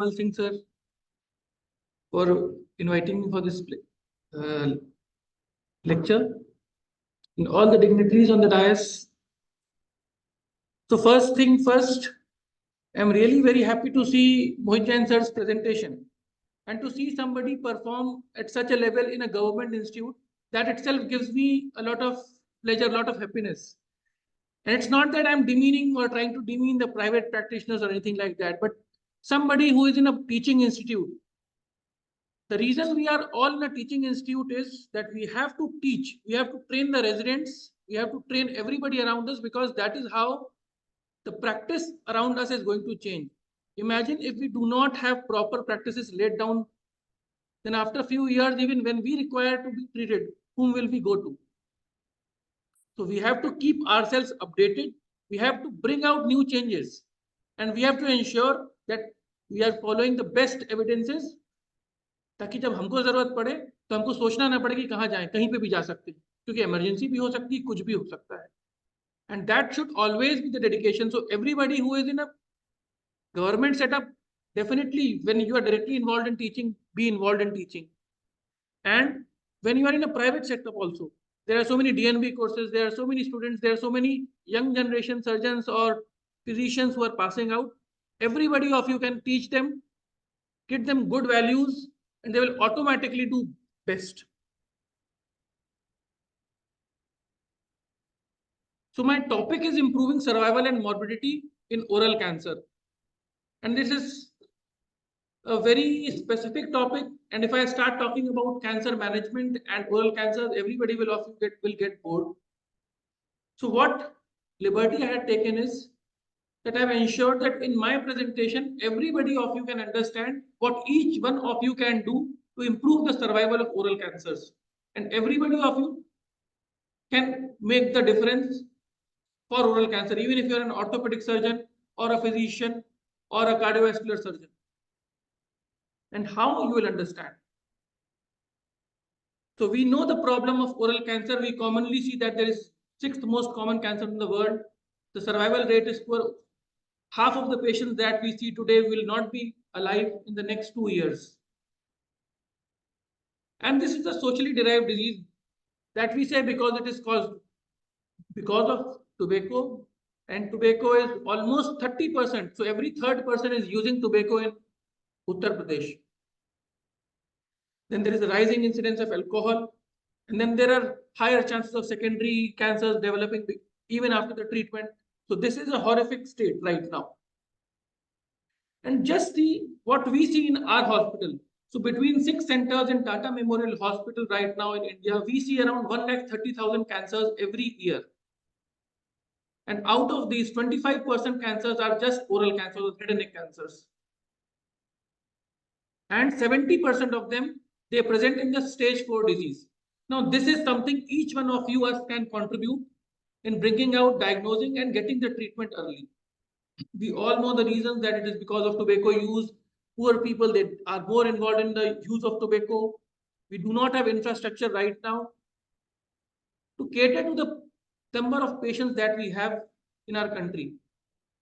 Singh sir for inviting me for this lecture, and all the dignitaries on the dais. So first thing first, I'm really very happy to see Mohit Jain sir's presentation and to see somebody perform at such a level in a government institute. That itself gives me a lot of pleasure, a lot of happiness. And it's not that I'm demeaning or trying to demean the private practitioners or anything like that, but somebody who is in a teaching institute. The reason we are all in a teaching institute is that we have to teach, we have to train the residents, we have to train everybody around us, because that is how the practice around us is going to change. Imagine if we do not have proper practices laid down, then after a few years, even when we require to be treated, whom will we go to? So we have to keep ourselves updated. We have to bring out new changes, and we have to ensure that we are following the best evidences, ताकि जब हमको जरूरत पड़े तो हमको सोचना ना पड़े कि कहाँ जाएं, कहीं पे भी जा सकते हैं, क्योंकि इमरजेंसी भी हो सकती है, कुछ भी हो सकता है. And that should always be the dedication. So everybody who is in a government setup, definitely when you are directly involved in teaching, be involved in teaching. And when you are in a private setup also, there are so many DNB courses, there are so many students, there are so many young generation surgeons or physicians who are passing out. Everybody of you can teach them, get them good values, and they will automatically do best. So my topic is improving survival and morbidity in oral cancer. And this is a very specific topic. And if I start talking about cancer management and oral cancer, everybody will get bored. So what liberty I had taken is that I've ensured that in my presentation, everybody of you can understand what each one of you can do to improve the survival of oral cancers. And everybody of you can make the difference for oral cancer, even if you're an orthopedic surgeon or a physician or a cardiovascular surgeon. And how you will understand. So we know the problem of oral cancer. We commonly see that there is sixth most common cancer in the world. The survival rate is poor. Half of the patients that we see today will not be alive in the next 2 years. And this is a socially derived disease that we say because it is caused because of tobacco, and tobacco is almost 30%. So every third person is using tobacco in Uttar Pradesh. Then there is a rising incidence of alcohol, and then there are higher chances of secondary cancers developing even after the treatment. So this is a horrific state right now. And just see what we see in our hospital. So between 6 centers in Tata Memorial Hospital right now in India, we see around 130,000 cancers every year. And out of these, 25% cancers are just oral cancers or head and neck cancers. And 70% of them, they present in the stage 4 disease. Now, this is something each one of you can contribute in bringing out, diagnosing, and getting the treatment early. We all know the reasons, that it is because of tobacco use. Poor people, they are more involved in the use of tobacco. We do not have infrastructure right now to cater to the number of patients that we have in our country.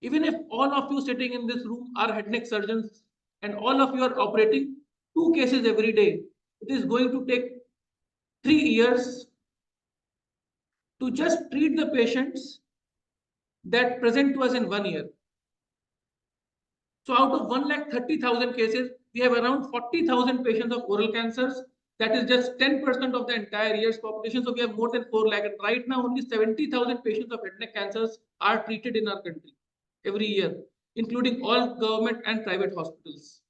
Even if all of you sitting in this room are head neck surgeons and all of you are operating 2 cases every day, it is going to take 3 years to just treat the patients that present to us in 1 year. So out of 130,000 cases, we have around 40,000 patients of oral cancers. That is just 10% of the entire year's population. So we have more than 4 lakh. And right now, only 70,000 patients of head neck cancers are treated in our country every year, including all government and private hospitals.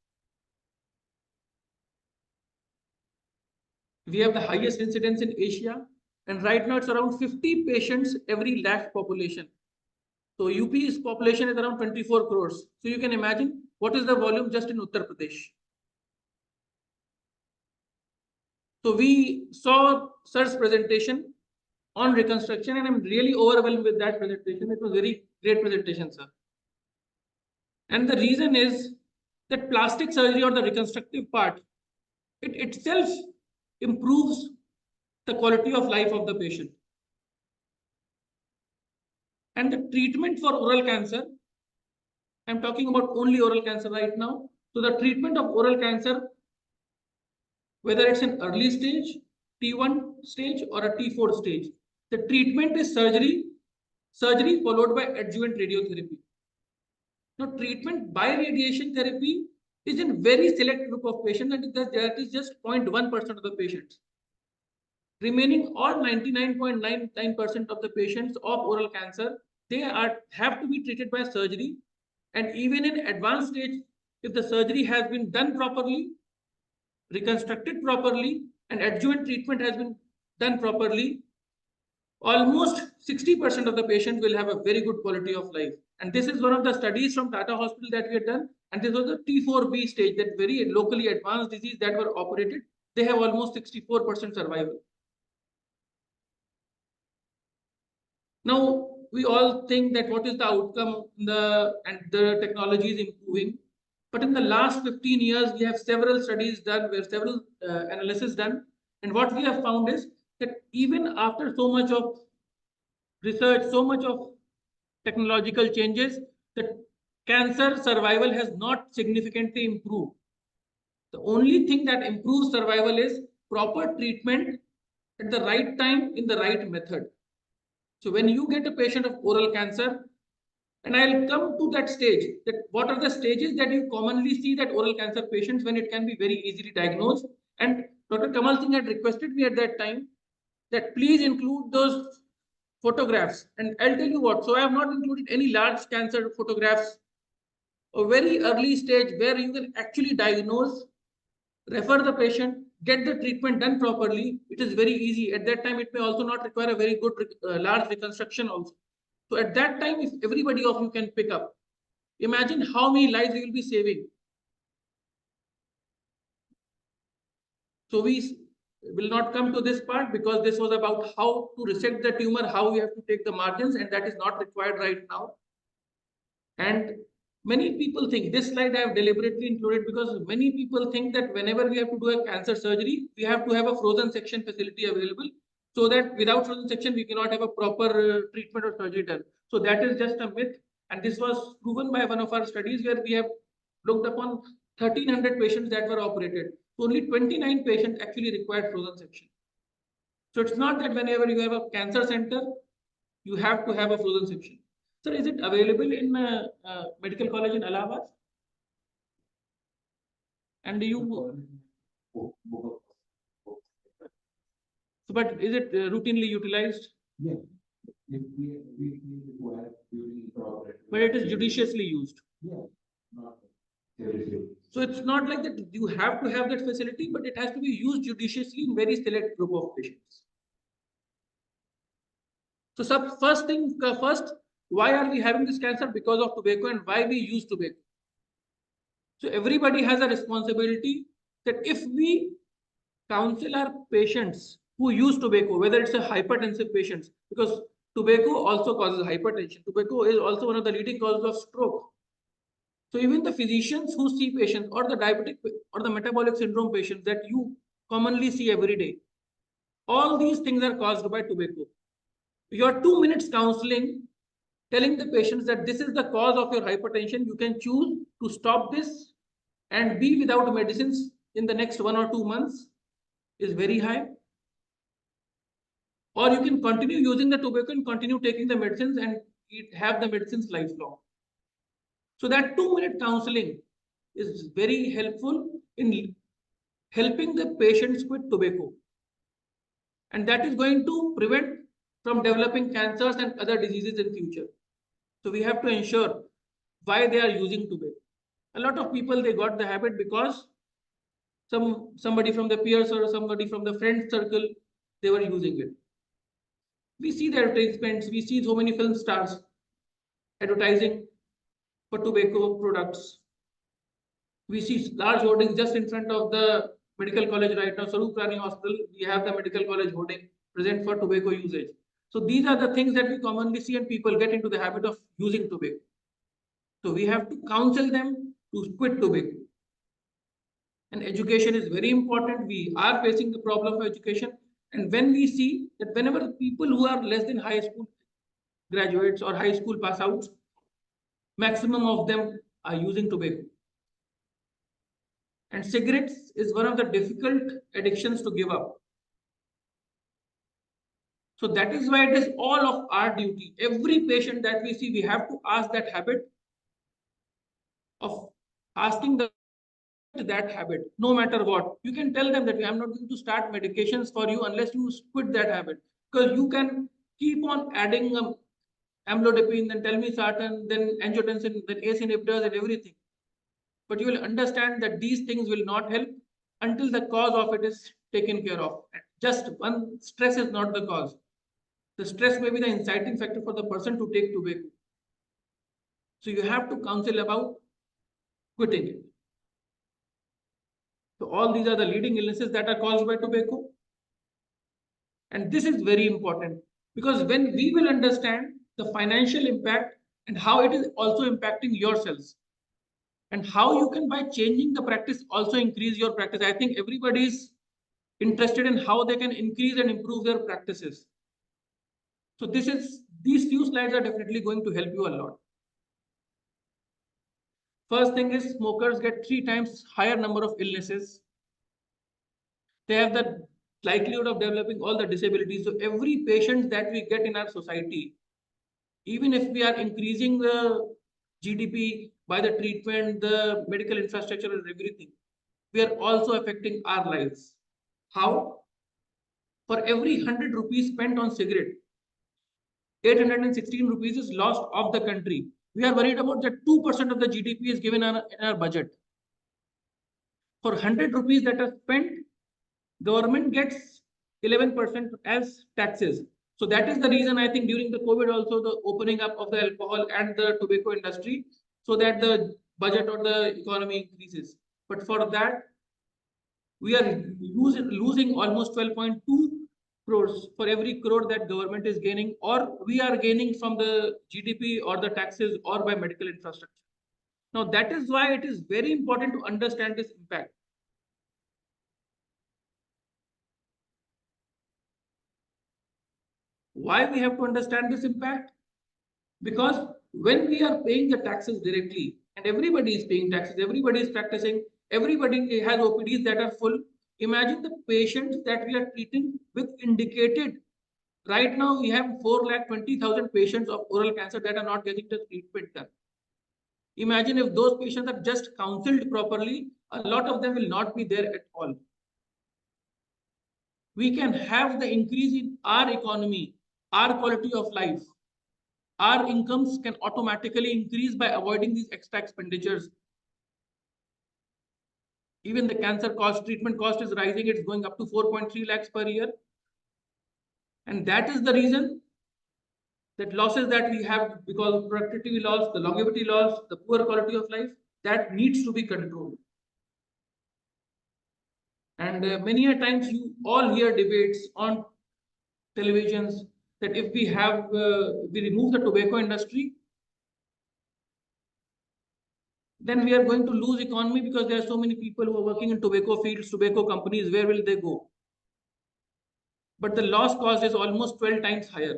We have the highest incidence in Asia. And right now, it's around 50 patients every lakh population. So UP's population is around 24 crores. So you can imagine what is the volume just in Uttar Pradesh. So we saw sir's presentation on reconstruction, and I'm really overwhelmed with that presentation. It was a very great presentation, sir. And the reason is that plastic surgery or the reconstructive part, it itself improves the quality of life of the patient. And the treatment for oral cancer, I'm talking about only oral cancer right now, So the treatment of oral cancer, whether it's an early stage, T1 stage or a T4 stage, the treatment is surgery followed by adjuvant radiotherapy. Now, treatment by radiation therapy is in very select group of patients, and that is just 0.1% of the patients. Remaining all 99.99% of the patients of oral cancer, they have to be treated by surgery. And even in advanced stage, if the surgery has been done properly, reconstructed properly, and adjuvant treatment has been done properly, almost 60% of the patients will have a very good quality of life. And this is one of the studies from Tata Hospital that we had done. And this was the T4B stage, that very locally advanced disease that were operated. They have almost 64% survival. Now, we all think that what is the outcome, and the technology is improving. But in the last 15 years, we have several studies done, where several analysis done. And what we have found is that even after so much of research, so much of technological changes, the cancer survival has not significantly improved. The only thing that improves survival is proper treatment at the right time in the right method. So when you get a patient of oral cancer, and I'll come to that stage, that what are the stages that you commonly see that oral cancer patients when it can be very easily diagnosed. And Dr. Kamal Singh had requested me at that time that please include those photographs. And I'll tell you what, so I have not included any large cancer photographs, a very early stage where you can actually diagnose, refer the patient, get the treatment done properly. It is very easy. At that time, it may also not require a very good large reconstruction also. So at that time, if everybody of you can pick up, imagine how many lives we will be saving. So we will not come to this part because this was about how to resect the tumor, how we have to take the margins, and that is not required right now. And many people think, this slide I have deliberately included because many people think that whenever we have to do a cancer surgery, we have to have a frozen section facility available, so that without frozen section, we cannot have a proper treatment or surgery done. So that is just a myth. And this was proven by one of our studies where we have looked upon 1,300 patients that were operated. So only 29 patients actually required frozen section. So it's not that whenever you have a cancer center, you have to have a frozen section. Sir, is it available in medical college in Allahabad? And do you? So, but is it routinely utilized? Yeah. If we require during progress. But it is judiciously used. Yeah. Not every. So it's not like that you have to have that facility, but it has to be used judiciously in very select group of patients. So first, why are we having this cancer? Because of tobacco, and why we use tobacco. So everybody has a responsibility that if we counsel our patients who use tobacco, whether it's a hypertensive patients, because tobacco also causes hypertension. Tobacco is also one of the leading causes of stroke. So even the physicians who see patients, or the diabetic or the metabolic syndrome patients that you commonly see every day, all these things are caused by tobacco. Your 2 minutes counseling, telling the patients that this is the cause of your hypertension, you can choose to stop this and be without medicines in the next 1 or 2 months, is very high. Or you can continue using the tobacco and continue taking the medicines and have the medicines lifelong. So that 2-minute counseling is very helpful in helping the patients quit tobacco. And that is going to prevent from developing cancers and other diseases in future. So we have to ensure why they are using tobacco. A lot of people, they got the habit because somebody from the peers or somebody from the friend circle, they were using it. We see the advertisements, we see so many film stars advertising for tobacco products. We see large hoardings just in front of the medical college right now, Sarup Rani Hospital. We have the medical college hoarding present for tobacco usage. So these are the things that we commonly see, and people get into the habit of using tobacco. So we have to counsel them to quit tobacco. And education is very important. We are facing the problem of education. And when we see that whenever people who are less than high school graduates or high school pass outs, maximum of them are using tobacco. And cigarettes is one of the difficult addictions to give up. So that is why it is all of our duty. Every patient that we see, we have to ask that habit of asking that habit, no matter what. You can tell them that I'm not going to start medications for you unless you quit that habit. Because you can keep on adding amlodipine, then telmisartan, then angiotensin, then ACE inhibitors and everything. But you will understand that these things will not help until the cause of it is taken care of. Just one stress is not the cause. The stress may be the inciting factor for the person to take tobacco. So you have to counsel about quitting it. So all these are the leading illnesses that are caused by tobacco. And this is very important because when we will understand the financial impact and how it is also impacting yourselves and how you can by changing the practice also increase your practice. I think everybody is interested in how they can increase and improve their practices. So these few slides are definitely going to help you a lot. First thing is smokers get 3 times higher number of illnesses. They have the likelihood of developing all the disabilities. So every patient that we get in our society, even if we are increasing the GDP by the treatment, the medical infrastructure and everything, we are also affecting our lives. How? For every 100 rupees spent on cigarette, 816 rupees is lost of the country. We are worried about that 2% of the GDP is given in our budget. For 100 rupees that are spent, government gets 11% as taxes. So that is the reason I think during the COVID also the opening up of the alcohol and the tobacco industry so that the budget or the economy increases. But for that, we are losing almost 12.2 crores for every crore that government is gaining or we are gaining from the GDP or the taxes or by medical infrastructure. Now that is why it is very important to understand this impact. Why we have to understand this impact? Because when we are paying the taxes directly and everybody is paying taxes, everybody is practicing, everybody has OPDs that are full. Imagine the patients that we are treating with indicated. Right now, we have 4,20,000 patients of oral cancer that are not getting the treatment done. Imagine if those patients are just counseled properly, a lot of them will not be there at all. We can have the increase in our economy, our quality of life. Our incomes can automatically increase by avoiding these extra expenditures. Even the cancer cost, treatment cost is rising. It's going up to 4.3 lakhs per year. And that is the reason that losses that we have because of productivity loss, the longevity loss, the poor quality of life, that needs to be controlled. And many a times you all hear debates on televisions that if we remove the tobacco industry, then we are going to lose economy because there are so many people who are working in tobacco fields, tobacco companies, where will they go? But the loss cost is almost 12 times higher.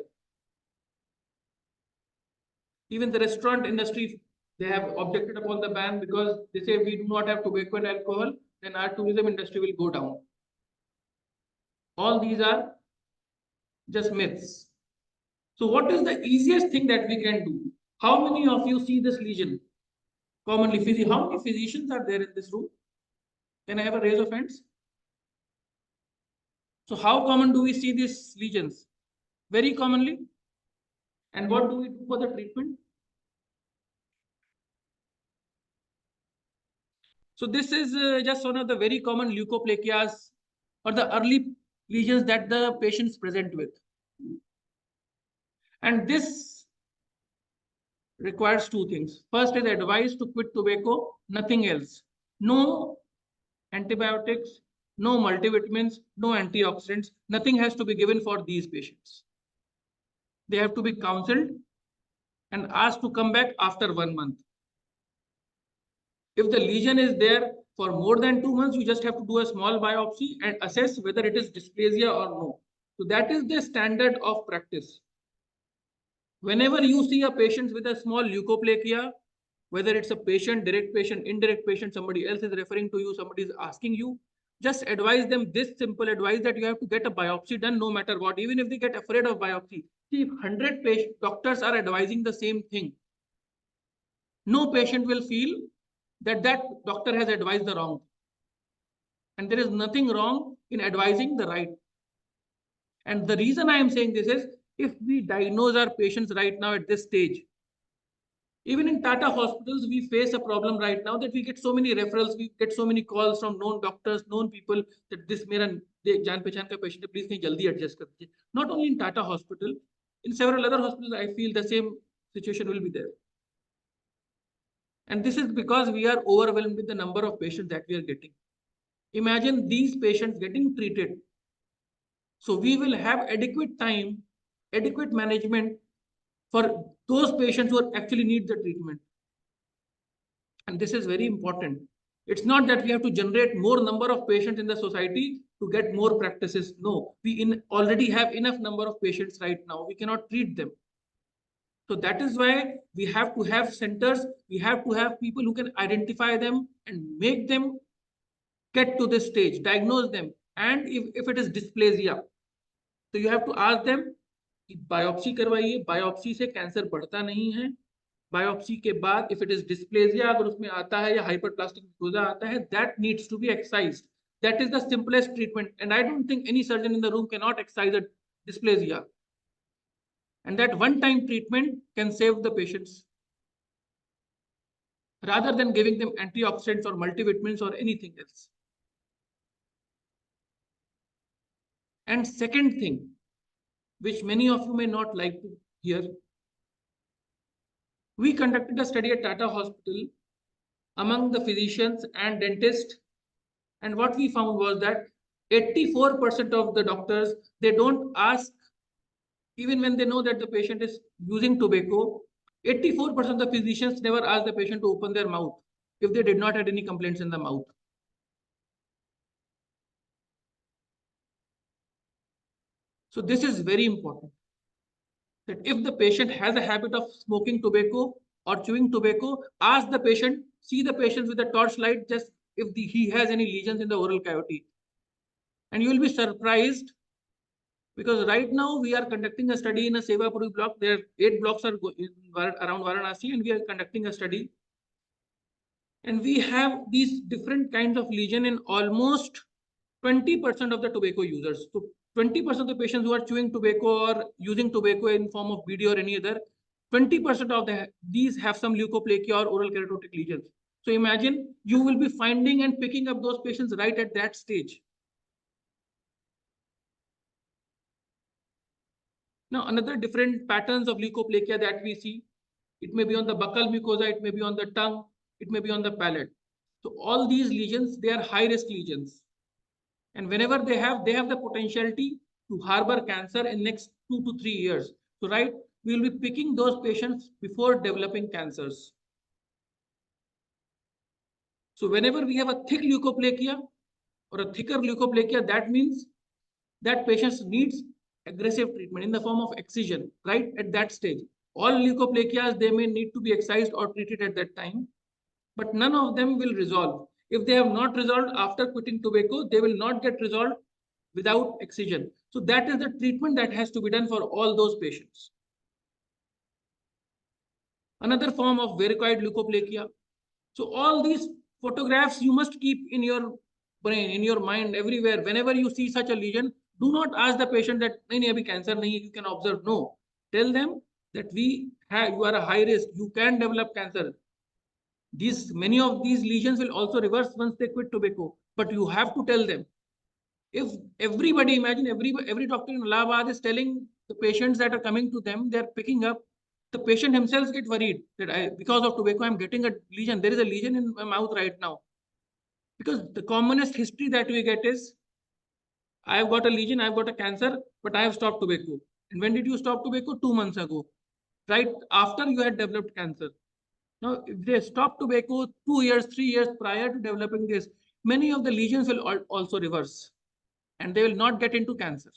Even the restaurant industry, they have objected upon the ban because they say we do not have tobacco and alcohol, then our tourism industry will go down. All these are just myths. So what is the easiest thing that we can do? How many of you see this lesion? Commonly, how many physicians are there in this room? Can I have a raise of hands? So how common do we see these lesions? Very commonly. And what do we do for the treatment? So this is just one of the very common leukoplakias or the early lesions that the patients present with. And this requires two things. First is advice to quit tobacco, nothing else. No antibiotics, no multivitamins, no antioxidants. Nothing has to be given for these patients. They have to be counseled and asked to come back after 1 month. If the lesion is there for more than 2 months, you just have to do a small biopsy and assess whether it is dysplasia or no. So that is the standard of practice. Whenever you see a patient with a small leukoplakia, whether it's a patient, direct patient, indirect patient, somebody else is referring to you, somebody is asking you, just advise them this simple advice that you have to get a biopsy done no matter what, even if they get afraid of biopsy. See, if 100 doctors are advising the same thing, no patient will feel that that doctor has advised the wrong. And there is nothing wrong in advising the right. And the reason I am saying this is, if we diagnose our patients right now at this stage, even in Tata hospitals, we face a problem right now that we get so many referrals, we get so many calls from known doctors, known people that this mera jaan pehchan ka patient hai, please kahin jaldi adjust kar dijiye. Not only in Tata hospital, in several other hospitals, I feel the same situation will be there. And this is because we are overwhelmed with the number of patients that we are getting. Imagine these patients getting treated. So we will have adequate time, adequate management for those patients who actually need the treatment. And this is very important. It's not that we have to generate more number of patients in the society to get more practices. No, we already have enough number of patients right now. We cannot treat them. So that is why we have to have centers. We have to have people who can identify them and make them get to this stage, diagnose them. And if it is dysplasia, so you have to ask them कि biopsy करवाइए, biopsy से cancer बढ़ता नहीं है, biopsy के बाद if it is dysplasia अगर उसमें आता है या hyperplastic necrosis आता है, that needs to be excised. That is the simplest treatment, and I don't think any surgeon in the room cannot excise a dysplasia. And that one-time treatment can save the patients rather than giving them antioxidants or multivitamins or anything else. And second thing, which many of you may not like to hear, we conducted a study at Tata Hospital among the physicians and dentists, and what we found was that 84% of the doctors, they don't ask, even when they know that the patient is using tobacco, 84% of the physicians never ask the patient to open their mouth if they did not have any complaints in the mouth. So this is very important, that if the patient has a habit of smoking tobacco or chewing tobacco, ask the patient, see the patient with a torchlight, just if he has any lesions in the oral cavity. And you will be surprised, because right now we are conducting a study in a Sevapuri block. There are 8 blocks are around Varanasi, and we are conducting a study. And we have these different kinds of lesion in almost 20% of the tobacco users. So 20% of the patients who are chewing tobacco or using tobacco in form of BD or any other, 20% of these have some leukoplakia or oral keratotic lesions. So imagine you will be finding and picking up those patients right at that stage. Now, another different patterns of leukoplakia that we see, it may be on the buccal mucosa, it may be on the tongue, it may be on the palate. So all these lesions, they are high risk lesions. And whenever they have the potentiality to harbor cancer in next 2 to 3 years. So right, we will be picking those patients before developing cancers. So whenever we have a thick leukoplakia or a thicker leukoplakia, that means that patient needs aggressive treatment in the form of excision right at that stage. All leukoplakias, they may need to be excised or treated at that time, but none of them will resolve. If they have not resolved after quitting tobacco, they will not get resolved without excision. So that is the treatment that has to be done for all those patients. Another form of varicoid leukoplakia. So all these photographs you must keep in your brain, in your mind, everywhere. Whenever you see such a lesion, do not ask the patient that nahi abhi cancer nahi, you can observe. No, tell them that you are a high risk, you can develop cancer. Many of these lesions will also reverse once they quit tobacco, but you have to tell them. If everybody, imagine every doctor in Allahabad is telling the patients that are coming to them, they are picking up, the patient himself get worried that because of tobacco, I'm getting a lesion. There is a lesion in my mouth right now. Because the commonest history that we get is, I've got a lesion, I've got a cancer, but I have stopped tobacco. And when did you stop tobacco? 2 months ago, right after you had developed cancer. Now, if they stop tobacco 2 years, 3 years prior to developing this, many of the lesions will also reverse, and they will not get into cancer.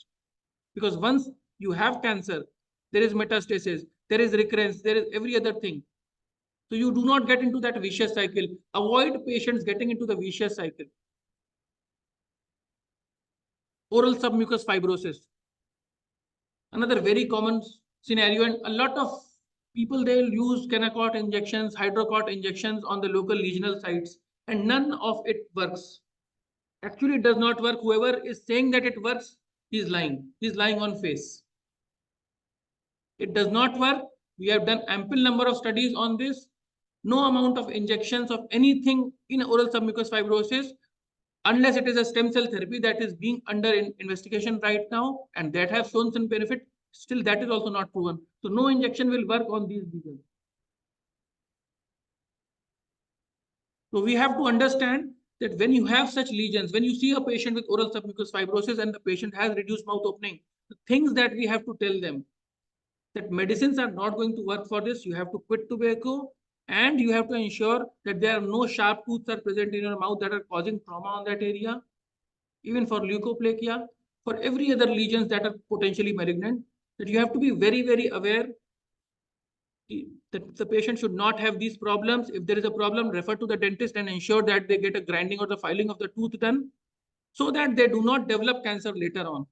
Because once you have cancer, there is metastasis, there is recurrence, there is every other thing. So you do not get into that vicious cycle. Avoid patients getting into the vicious cycle. Oral submucous fibrosis, another very common scenario, and a lot of people, they'll use Kenacort injections, Hydrocort injections on the local lesional sites, and none of it works. Actually, it does not work. Whoever is saying that it works, he's lying. He's lying on face. It does not work. We have done ample number of studies on this. No amount of injections of anything in oral submucous fibrosis, unless it is a stem cell therapy that is being under investigation right now and that have shown some benefit, still that is also not proven. So no injection will work on these lesions. So we have to understand that when you have such lesions, when you see a patient with oral submucous fibrosis and the patient has reduced mouth opening, the things that we have to tell them, that medicines are not going to work for this. You have to quit tobacco, and you have to ensure that there are no sharp tooths are present in your mouth that are causing trauma on that area. Even for leukoplakia, for every other lesions that are potentially malignant, that you have to be very, very aware that the patient should not have these problems. If there is a problem, refer to the dentist and ensure that they get a grinding or the filing of the tooth done so that they do not develop cancer later on.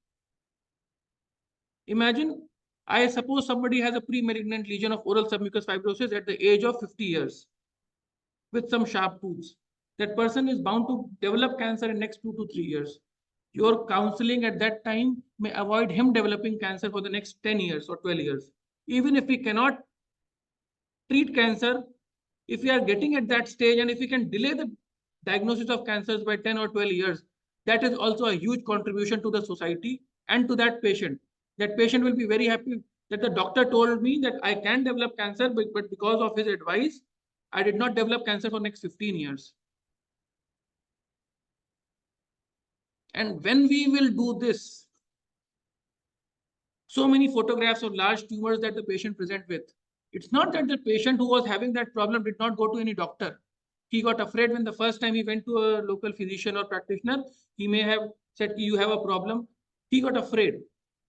Imagine, I suppose somebody has a pre-malignant lesion of oral submucous fibrosis at the age of 50 years with some sharp tooths. That person is bound to develop cancer in next 2 to 3 years. Your counseling at that time may avoid him developing cancer for the next 10 years or 12 years. Even if we cannot treat cancer, if we are getting at that stage and if we can delay the diagnosis of cancers by 10 or 12 years, that is also a huge contribution to the society and to that patient. That patient will be very happy that the doctor told me that I can develop cancer, but because of his advice, I did not develop cancer for next 15 years. And when we will do this, so many photographs of large tumors that the patient present with, it's not that the patient who was having that problem did not go to any doctor. He got afraid when the first time he went to a local physician or practitioner. He may have said, you have a problem. He got afraid.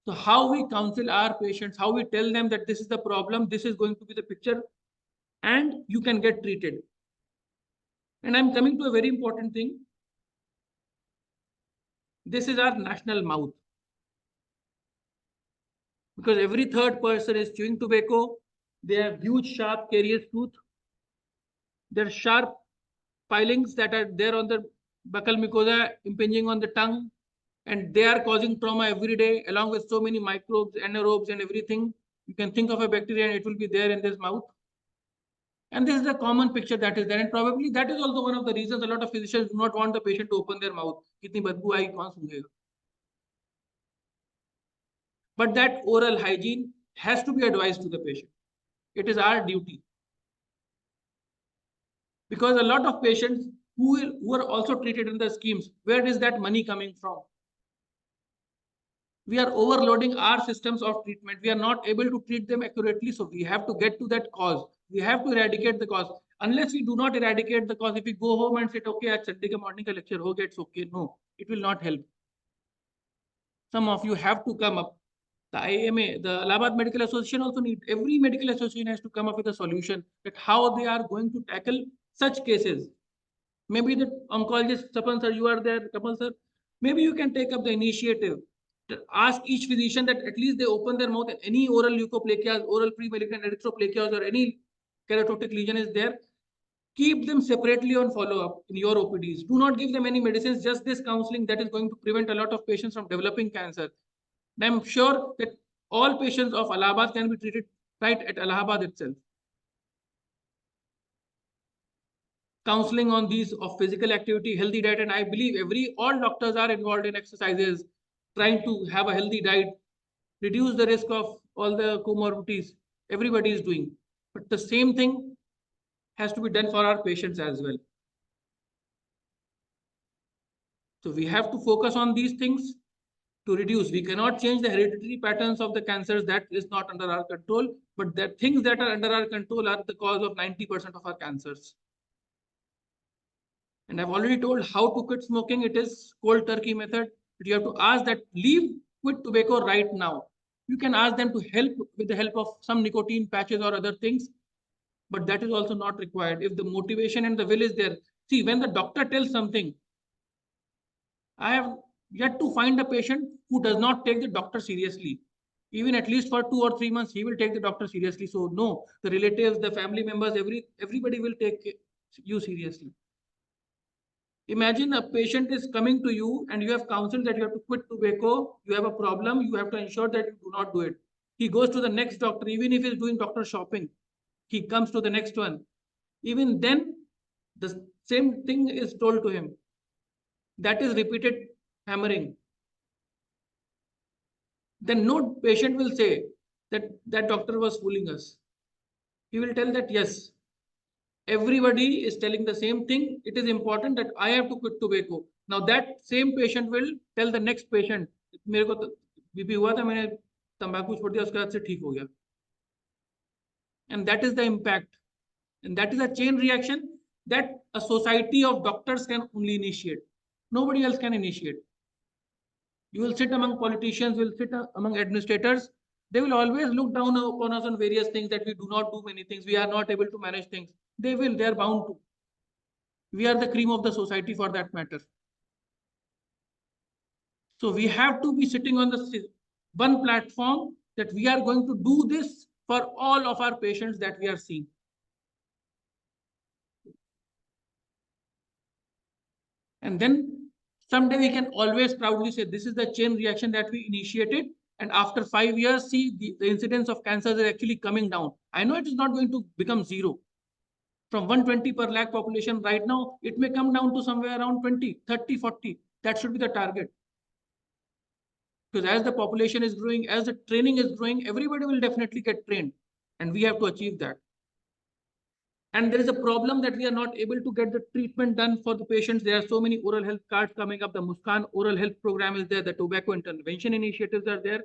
So how we counsel our patients, how we tell them that this is the problem, this is going to be the picture, and you can get treated. And I'm coming to a very important thing. This is our national mouth. Because every third person is chewing tobacco. They have huge, sharp, carious tooth. There are sharp filings that are there on the buccal mucosa, impinging on the tongue, and they are causing trauma every day, along with so many microbes, anaerobes, and everything. You can think of a bacteria and it will be there in this mouth. And this is the common picture that is there. And probably that is also one of the reasons a lot of physicians do not want the patient to open their mouth. Kitni badboo aayi, kaun sungega? But that oral hygiene has to be advised to the patient. It is our duty. Because a lot of patients who are also treated in the schemes, where is that money coming from? We are overloading our systems of treatment. We are not able to treat them accurately. So we have to get to that cause. We have to eradicate the cause. Unless we do not eradicate the cause, if we go home and say, okay, at Sunday morning ka lecture ho gaya, it's okay. No, it will not help. Some of you have to come up. The IMA, the Allahabad Medical Association also need, every medical association has to come up with a solution that how they are going to tackle such cases. Maybe the oncologist, Tapan sir, you are there, Kamal sir, maybe you can take up the initiative to ask each physician that at least they open their mouth and any oral leukoplakias, oral pre-malignant erythroplakias or any keratotic lesion is there, keep them separately on follow-up in your OPDs. Do not give them any medicines, just this counseling that is going to prevent a lot of patients from developing cancer. And I'm sure that all patients of Allahabad can be treated right at Allahabad itself. Counseling on these of physical activity, healthy diet, and I believe all doctors are involved in exercises, trying to have a healthy diet, reduce the risk of all the comorbidities. Everybody is doing, but the same thing has to be done for our patients as well. So we have to focus on these things to reduce. We cannot change the hereditary patterns of the cancers, that is not under our control, but the things that are under our control are the cause of 90% of our cancers. And I've already told how to quit smoking. It is cold turkey method. But you have to ask that quit tobacco right now. You can ask them to help with the help of some nicotine patches or other things. but that is also not required. If the motivation and the will is there, see, when the doctor tells something, I have yet to find a patient who does not take the doctor seriously. Even at least for 2 or 3 months, he will take the doctor seriously. So no, the relatives, the family members, everybody will take you seriously. Imagine a patient is coming to you and you have counseled that you have to quit tobacco, you have a problem, you have to ensure that you do not do it. He goes to the next doctor, even if he's doing doctor shopping, he comes to the next one. Even then, the same thing is told to him. That is repeated hammering. Then no patient will say that that doctor was fooling us. He will tell that yes, everybody is telling the same thing. It is important that I have to quit tobacco. Now that same patient will tell the next patient, मेरे को BP हुआ था, मैंने तंबाकू छोड़ दिया, उसके बाद से ठीक हो गया. And that is the impact. And that is a chain reaction that a society of doctors can only initiate. Nobody else can initiate. You will sit among politicians, will sit among administrators. They will always look down upon us on various things that we do not do many things. We are not able to manage things. They will, they are bound to. We are the cream of the society for that matter. So we have to be sitting on the one platform that we are going to do this for all of our patients that we are seeing. And then someday we can always proudly say this is the chain reaction that we initiated. And after 5 years, see the incidence of cancers is actually coming down. I know it is not going to become zero. From 120 per lakh population right now, it may come down to somewhere around 20, 30, 40. That should be the target. Because as the population is growing, as the training is growing, everybody will definitely get trained. And we have to achieve that. And there is a problem that we are not able to get the treatment done for the patients. There are so many oral health cards coming up. The Muskan oral health program is there. The tobacco intervention initiatives are there.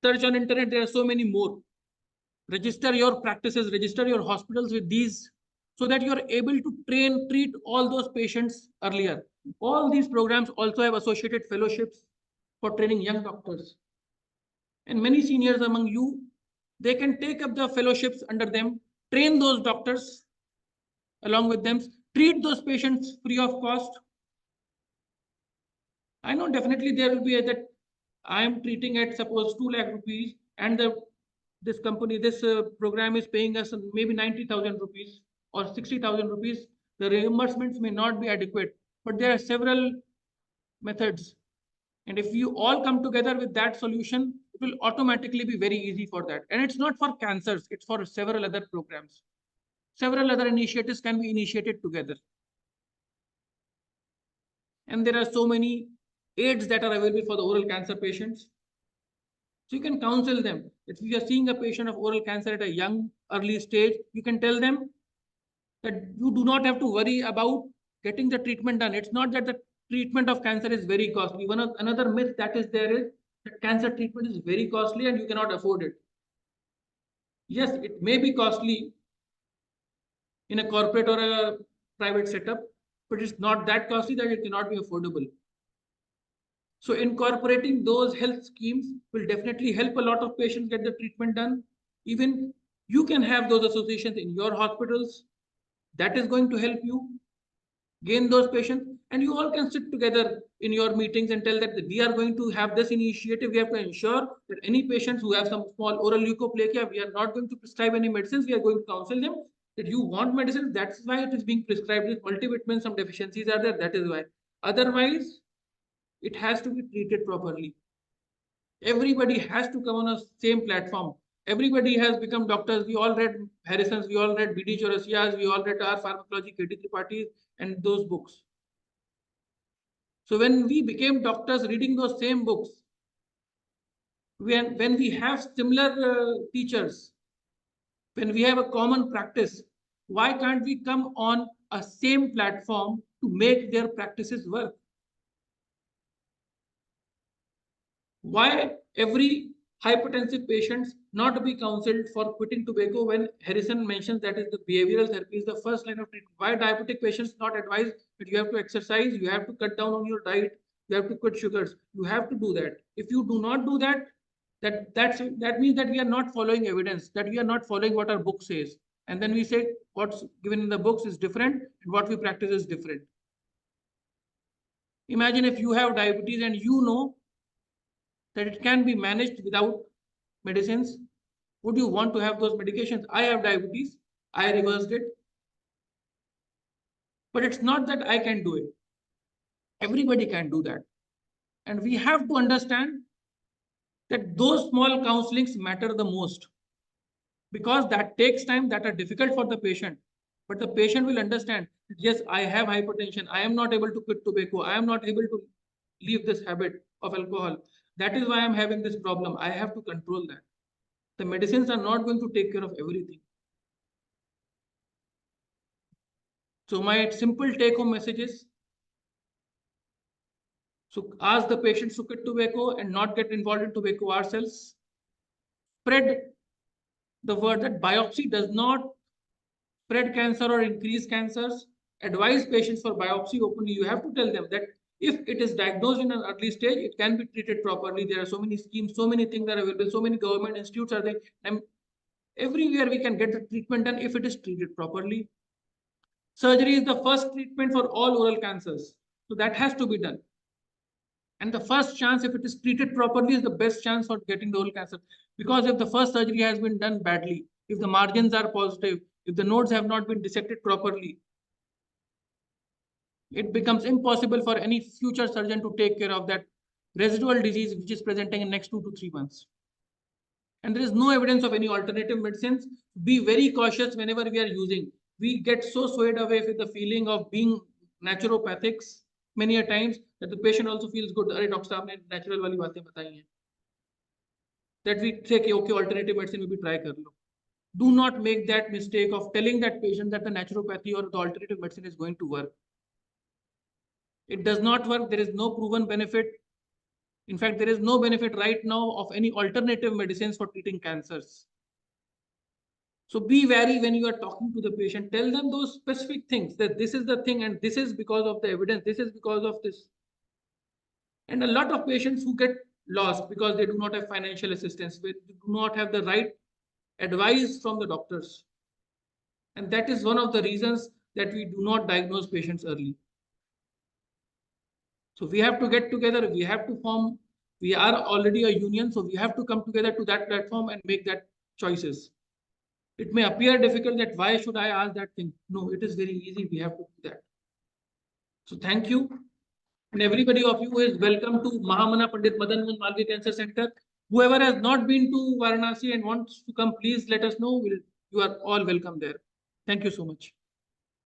Search on internet, there are so many more. Register your practices, register your hospitals with these so that you are able to treat all those patients earlier. All these programs also have associated fellowships for training young doctors. And many seniors among you, they can take up the fellowships under them, train those doctors along with them, treat those patients free of cost. I know definitely there will be that I am treating at suppose 2 lakh rupees and this company, this program is paying us maybe 90,000 rupees or 60,000 rupees. The reimbursements may not be adequate, but there are several methods. And if you all come together with that solution, it will automatically be very easy for that. And it's not for cancers, it's for several other programs. Several other initiatives can be initiated together. And there are so many aids that are available for the oral cancer patients. So you can counsel them. If you are seeing a patient of oral cancer at a young, early stage, you can tell them that you do not have to worry about getting the treatment done. It's not that the treatment of cancer is very costly. Another myth that is there is that cancer treatment is very costly and you cannot afford it. Yes, it may be costly in a corporate or a private setup, but it's not that costly that it cannot be affordable. So incorporating those health schemes will definitely help a lot of patients get the treatment done. Even you can have those associations in your hospitals. That is going to help you gain those patients. And you all can sit together in your meetings and tell that we are going to have this initiative. We have to ensure that any patients who have some small oral leukoplakia, we are not going to prescribe any medicines. We are going to counsel them that you want medicines. That's why it is being prescribed with multivitamins. Some deficiencies are there. That is why. Otherwise, it has to be treated properly. Everybody has to come on a same platform. Everybody has become doctors. We all read Harrison's, we all read B.D. Chaurasia's, we all read our pharmacology, K.T. Tripathi, and those books. So when we became doctors reading those same books, when we have similar teachers, when we have a common practice, why can't we come on a same platform to make their practices work? Why every hypertensive patients not to be counseled for quitting tobacco when Harrison mentions that is the behavioral therapy is the first line of treatment? Why diabetic patients not advised that you have to exercise, you have to cut down on your diet, you have to quit sugars, you have to do that. If you do not do that, that means that we are not following evidence, that we are not following what our book says. And then we say what's given in the books is different and what we practice is different. Imagine if you have diabetes and you know that it can be managed without medicines. Would you want to have those medications? I have diabetes. I reversed it. But it's not that I can do it. Everybody can do that. And we have to understand that those small counselings matter the most, because that takes time, that are difficult for the patient. But the patient will understand, yes, I have hypertension. I am not able to quit tobacco. I am not able to leave this habit of alcohol. That is why I'm having this problem. I have to control that. The medicines are not going to take care of everything. So my simple take-home message is, so ask the patients to quit tobacco and not get involved in tobacco ourselves. Spread the word that biopsy does not spread cancer or increase cancers. Advise patients for biopsy openly. You have to tell them that if it is diagnosed in an early stage, it can be treated properly. There are so many schemes, so many things are available, so many government institutes are there. And everywhere we can get the treatment done if it is treated properly. Surgery is the first treatment for all oral cancers. So that has to be done. And the first chance, if it is treated properly, is the best chance for getting the oral cancer. Because if the first surgery has been done badly, if the margins are positive, if the nodes have not been dissected properly, it becomes impossible for any future surgeon to take care of that residual disease which is presenting in next 2 to 3 months. And there is no evidence of any alternative medicines. Be very cautious whenever we are using. We get so swayed away with the feeling of being naturopathics many a times that the patient also feels good. Arey doctor साहब ने natural वाली बातें बताई हैं. That we say कि okay, alternative medicine में भी try कर लो. Do not make that mistake of telling that patient that the naturopathy or the alternative medicine is going to work. It does not work. There is no proven benefit. In fact, there is no benefit right now of any alternative medicines for treating cancers. So be wary when you are talking to the patient. Tell them those specific things, that this is the thing and this is because of the evidence. This is because of this. And a lot of patients who get lost because they do not have financial assistance, they do not have the right advice from the doctors. And that is one of the reasons that we do not diagnose patients early. So we have to get together, we have to form, we are already a union, so we have to come together to that platform and make that choices. It may appear difficult that why should I ask that thing? No, it is very easy. We have to do that. So thank you. And everybody of you is welcome to Mahamana Pandit Madan Mohan Malviya Cancer Center. Whoever has not been to Varanasi and wants to come, please let us know. You are all welcome there. Thank you so much.